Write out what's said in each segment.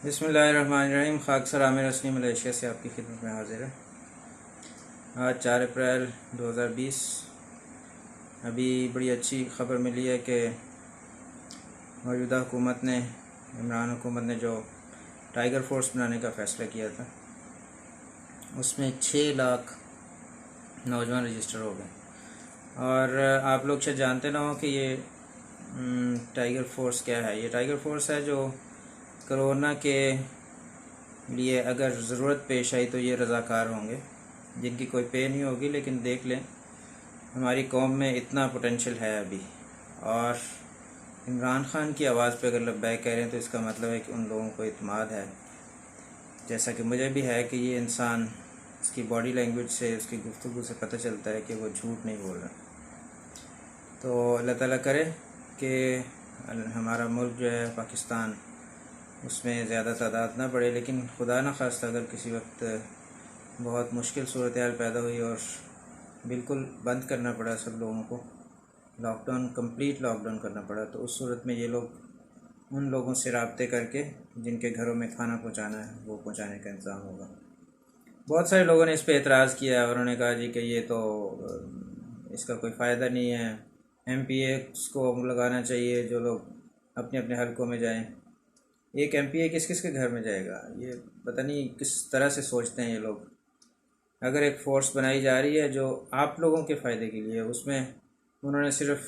बिस्मिल्लाहिर्रहमानिर्रहीम। खाकसर आमिर असली मलेशिया से आपकी खिदमत में हाजिर है। आज 4 अप्रैल 2020। अभी बड़ी अच्छी ख़बर मिली है कि मौजूदा हुकूमत ने, इमरान हुकूमत ने जो टाइगर फोर्स बनाने का फ़ैसला किया था, उसमें 6 लाख नौजवान रजिस्टर हो गए। और आप लोग शायद जानते ना हो कि ये टाइगर फोर्स क्या है। ये टाइगर फोर्स है जो कोरोना के लिए अगर ज़रूरत पेश आई तो ये रज़ाकार होंगे, जिनकी कोई पे नहीं होगी। लेकिन देख लें, हमारी कौम में इतना पोटेंशियल है अभी। और इमरान ख़ान की आवाज़ पे अगर लब्बैक कह रहे हैं तो इसका मतलब है कि उन लोगों को इत्मीनान है, जैसा कि मुझे भी है कि ये इंसान, इसकी बॉडी लैंग्वेज से, उसकी गुफ्तगू से पता चलता है कि वो झूठ नहीं बोल रहा। तो अल्लाह ताला करे कि हमारा मुल्क जो है पाकिस्तान, उसमें ज़्यादा तादाद ना बढ़े। लेकिन खुदा न खास्ता अगर किसी वक्त बहुत मुश्किल सूरत हाल पैदा हुई और बिल्कुल बंद करना पड़ा सब लोगों को, लॉकडाउन, कंप्लीट लॉकडाउन करना पड़ा, तो उस सूरत में ये लोग उन लोगों से रब्ते करके जिनके घरों में खाना पहुंचाना है वो पहुंचाने का इंतज़ाम होगा। बहुत सारे लोगों ने इस पे एतराज़ किया और उन्होंने कहा जी कि ये तो इसका कोई फ़ायदा नहीं है, MPs को लगाना चाहिए जो लोग अपने अपने हलकों में जाएं। एक MPA किस किस के घर में जाएगा? ये पता नहीं किस तरह से सोचते हैं ये लोग। अगर एक फ़ोर्स बनाई जा रही है जो आप लोगों के फ़ायदे के लिए, उसमें उन्होंने सिर्फ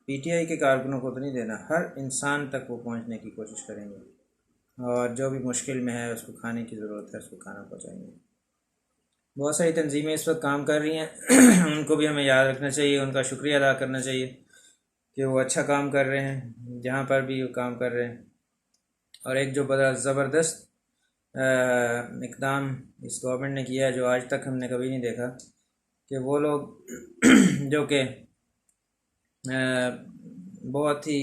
PTI के कारकुनों को तो नहीं देना, हर इंसान तक वो पहुंचने की कोशिश करेंगे। और जो भी मुश्किल में है, उसको खाने की ज़रूरत है, उसको खाना पहुंचाएंगे। बहुत सारी तंजीमें इस वक्त काम कर रही हैं उनको भी हमें याद रखना चाहिए, उनका शुक्रिया अदा करना चाहिए कि वो अच्छा काम कर रहे हैं जहाँ पर भी वो काम कर रहे हैं। और एक जो बड़ा ज़बरदस्त इक़दाम इस गवर्नमेंट ने किया है, जो आज तक हमने कभी नहीं देखा, कि वो लोग जो कि बहुत ही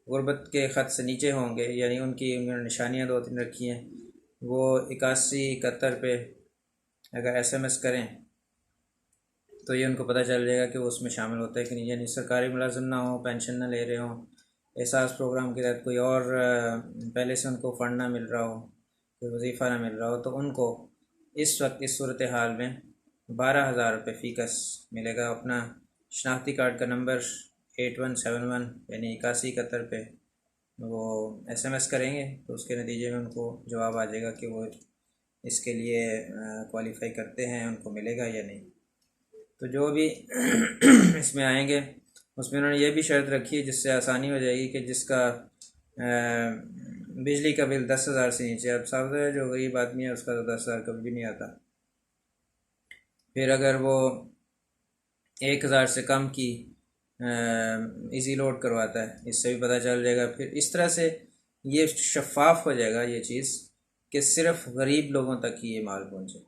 गुर्बत के ख़त से नीचे होंगे, यानी उनकी निशानियाँ 2-3 रखी हैं, वो 8171 पे अगर SMS करें तो ये उनको पता चल जाएगा कि वो उसमें शामिल होता है कि नहीं। यानी सरकारी मुलाजिम ना हो, पेंशन ना ले रहे हों, एहसास प्रोग्राम के तहत कोई और पहले से उनको फ़ंड ना मिल रहा हो, कोई वजीफ़ा ना मिल रहा हो, तो उनको इस वक्त इस सूरत हाल में 12,000 रुपये फ़ीकस मिलेगा। अपना शनाख्ती कार्ड का नंबर 8171 यानी 8171 पे वो SMS करेंगे तो उसके नतीजे में उनको जवाब आ जाएगा कि वो इसके लिए क्वालिफ़ाई करते हैं, उनको मिलेगा या नहीं। तो जो भी इसमें आएंगे उसमें उन्होंने ये भी शर्त रखी है जिससे आसानी हो जाएगी कि जिसका बिजली का बिल 10,000 से नीचे, अब साफ है जो गरीब आदमी है उसका तो 10,000 कभी भी नहीं आता। फिर अगर वो 1,000 से कम की इजी लोड करवाता है, इससे भी पता चल जाएगा। फिर इस तरह से ये शफाफ हो जाएगा ये चीज़ कि सिर्फ गरीब लोगों तक ही ये माल पहुँचे।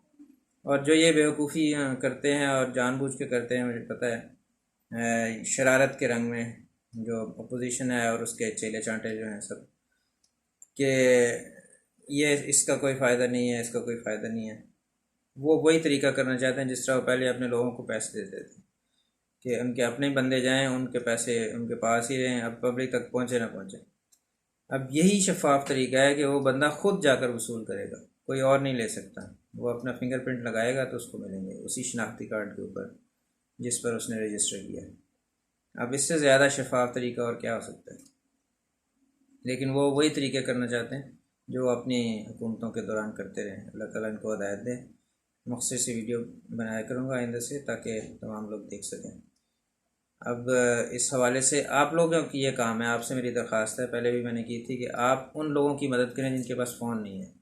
और जो ये बेवकूफ़ी करते हैं और जानबूझ के करते हैं, मुझे पता है, शरारत के रंग में जो अपोजिशन है और उसके चेले चांटे जो हैं सब, कि ये इसका कोई फ़ायदा नहीं है, इसका कोई फ़ायदा नहीं है, वो वही तरीका करना चाहते हैं जिस तरह वो पहले अपने लोगों को पैसे देते थे कि उनके अपने बंदे जाएं, उनके पैसे उनके पास ही रहें, अब पब्लिक तक पहुँचे ना पहुँचे। अब यही शफाफ तरीका है कि वो बंदा खुद जाकर वसूल करेगा, कोई और नहीं ले सकता। वो अपना फिंगरप्रिंट लगाएगा तो उसको मिलेंगे उसी शनाख्ती कार्ड के ऊपर जिस पर उसने रजिस्टर किया है। अब इससे ज़्यादा शफाफ तरीका और क्या हो सकता है? लेकिन वो वही तरीके करना चाहते हैं जो अपनी हुकूमतों के दौरान करते रहे। अल्लाह ताला इनको हिदायत दे। मुख्तसर सी वीडियो बनाया करूँगा आइंदा से ताकि तमाम लोग देख सकें। अब इस हवाले से आप लोगों की ये काम है, आपसे मेरी दरख्वास्त है, पहले भी मैंने की थी, कि आप उन लोगों की मदद करें जिनके पास फ़ोन नहीं है,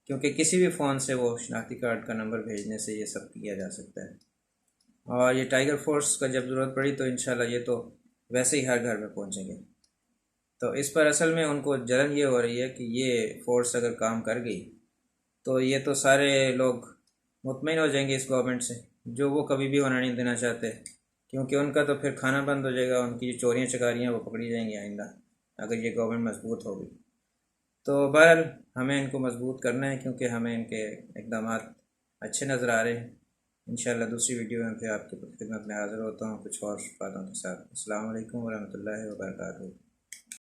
क्योंकि किसी भी फ़ोन से वो शनाख्ती कार्ड का नंबर भेजने से ये सब किया जा सकता है। और ये टाइगर फोर्स का जब ज़रूरत पड़ी तो इंशाल्लाह ये तो वैसे ही हर घर में पहुंचेंगे। तो इस पर असल में उनको जलन ये हो रही है कि ये फ़ोर्स अगर काम कर गई तो ये तो सारे लोग मुतमईन हो जाएंगे इस गवर्नमेंट से, जो वो कभी भी होना नहीं देना चाहते, क्योंकि उनका तो फिर खाना बंद हो जाएगा, उनकी जो चोरियाँ चकारियाँ वो पकड़ी जाएंगी आइंदा अगर ये गवर्नमेंट मजबूत हो गई। तो बहरहाल हमें इनको मजबूत करना है, क्योंकि हमें इनके इकदाम अच्छे नज़र आ रहे हैं। इंशाल्लाह दूसरी वीडियो में फिर आपकी खिदमत में हाज़िर होता हूँ कुछ और बातों के साथ। अस्सलाम वालेकुम वरहमतुल्लाहि वबरकातुहू।